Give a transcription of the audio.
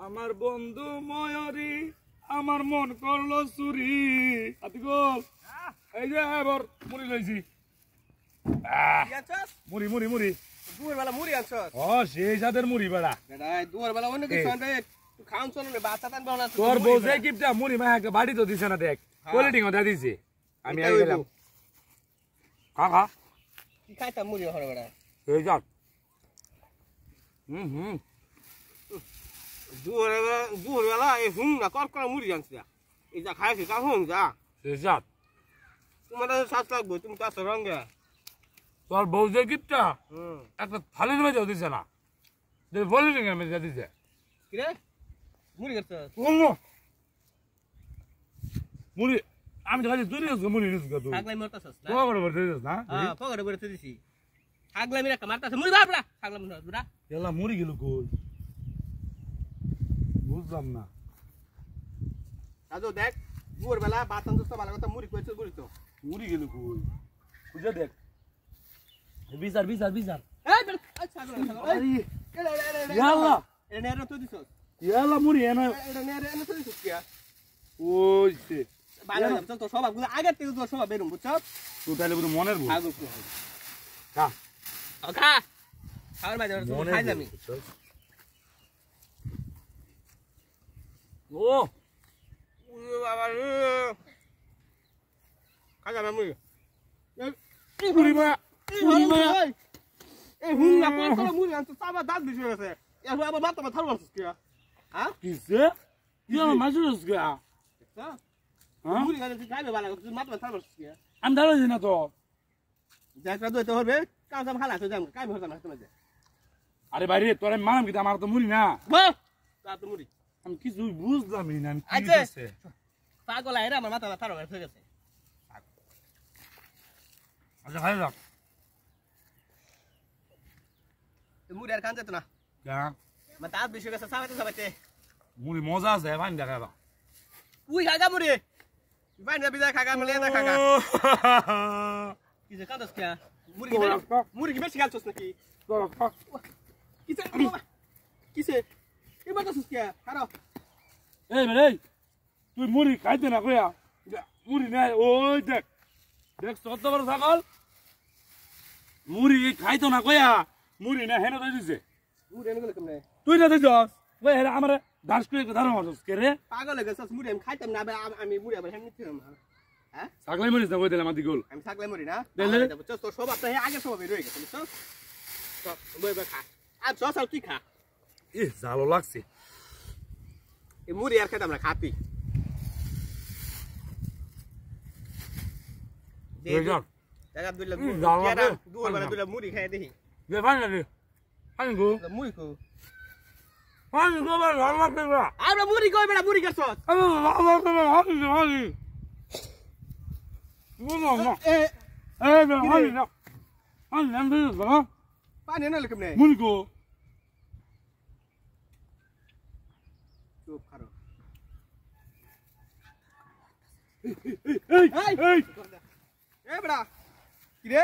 আমার বন্ধু ময়ূরী আমার মন করলো চুরি আতিকুল এই যে এবার মুড়ি লইছি মুড়ি মুড়ি মুড়ি দুয়ার বেলা মুড়ি আনছস ও সেই জাতের মুড়ি বেড়া বেটা দুয়ার বেলা অন্য কিছু আনবে খাউন চলো না বাচ্চা টানবে না তোর বউ যে গিফটটা মুড়ি মাকে বাড়ি তো দিছে না দেখ কোয়ালিটি কথা দিছে আমি আই গেলাম কাকা কি খাইতাম মুড়ি হরে বেটা এই জাত দুয়ার বেলা এই হুম না কর কর মুড়ি আনছ এই যা খাইছি কা হুম যা সেই জাত তোমার সাত লাগবে তুমি কাছ রঙে তোর বউ যে গিফটটা একটা থালির মধ্যে দিছে না যে কোয়ালিটি এর মধ্যে দিছে কি রে মুড়ি করছস মুড়ি আমি তো খালি দুই মুড়ি নিস গো তুই ছাগলাই মরতাছস না পগড় ভরতে দিস না হ্যাঁ পগড় ভরতে দিছি ছাগলাই মিরা মারতাছ মুড়ি বাপ না ছাগলাই মরতাছ বুড়া এলা মুড়ি গেল কই বুঝলাম না আজো দেখ দুয়ার বেলা বাতান দোস্ত ভালো কথা মুড়ি কইছস মুড়ি তো মুড়ি গেল কই বুঝা দেখ বিচার বিচার বিচার এই আচ্ছা ছাগলাই ইয়াল্লা এটা নেরে তো দিছস ইয়াল্লা মুড়ি এনা এটা নেরে এনে তো দিছস কি ওই সে ভালো লাগছে তো সব আগে থেকে তো সব বেরুম বুঝছস তুই তাহলে পুরো মনের ভুল আগো কি খা খা খাওয়ার মাঝে খাই যাবি ও বাবা খা যাবে মুই মুড়ি মা মুড়ি মা এই হুম না কোন কোন মুড়ি আনছ সাবা দাঁত দিছ গেছে এখন আবার মাথা মাথা ধরবস কি হ্যাঁ কিসে ইয়া মাসুস গা হ্যাঁ মুড়ি গাছে খাইবে ভালো তুই মাথা মাথা ধরবস কি আমি দাঁড়াই না তো যাকরা দইতে হবে কাম কাম খালা তো যাম কাই ভরতা না তোমাদের আরে ভাই রে তোরে মারাম কি আমার তো মুড়ি না বাহ তা তো মুড়ি আমি কিছু বুঝলামই না আমি কি আচ্ছা। হইছে পাগল আইরা আমার মাথা মাথা ধরবস হয়ে গেছে আচ্ছা খাই যাও মুড়ি আর কানতে তো না যা মা দাঁত বেশি গেছে সাবাইতে সাবাইতে মুড়ি মজা আছে ভাই দেখা উই খাগা মুড়ি ভাই না বিজা খাগা মলে না খাগা কিছে কাঁদস কে মুড়ি কি বেশি গালছস নাকি কিছে কিছে কি বাতাসস কে হারো এই রে তুই মুড়ি খাইতে না কইয়া মুড়ি নাই ওই দেখ দেখ কত বড় ছাগল মুড়ি খাইতো না কইয়া মুড়ি না হেন দই দিছে মুড়ি এনে গেল কেমনে তুই না দিছস ওই হেরা আমারে দাস করে ধারণ মারছস কে রে পাগল হয়ে গেছস মুড়ি আমি খাইতাম না আমি মুড়ি আবার হেন নিতে হ্যাঁ ছাগলাই মরিস না কই দিলাম আদি গোল আমি ছাগলাই মুড়ি না দিলে? বুঝছস তোর সব আপনার আগে সব রয়ে গেছে বুঝছস তো বই বই খা আর সস আর তুই খা এ জালো লাগছে এই মুড়ি আর খাইতাম না খাতি এই যা জায়গা দুইলা জাল লাগে। দুয়ার বেলা দুইলা মুড়ি খাই দেখি দে ভাই না রে আনি গো মুড়ি কো আনি গো ভাই জাল লাগছে না আমরা মুড়ি কই বেটা মুড়ি করছস আরে হানি বুঝলাম না এ এই বে হানি না হানি না দিস না পানি না লকম নে মুড়ি গো চুপ খারো এই এই এ বেটা কি রে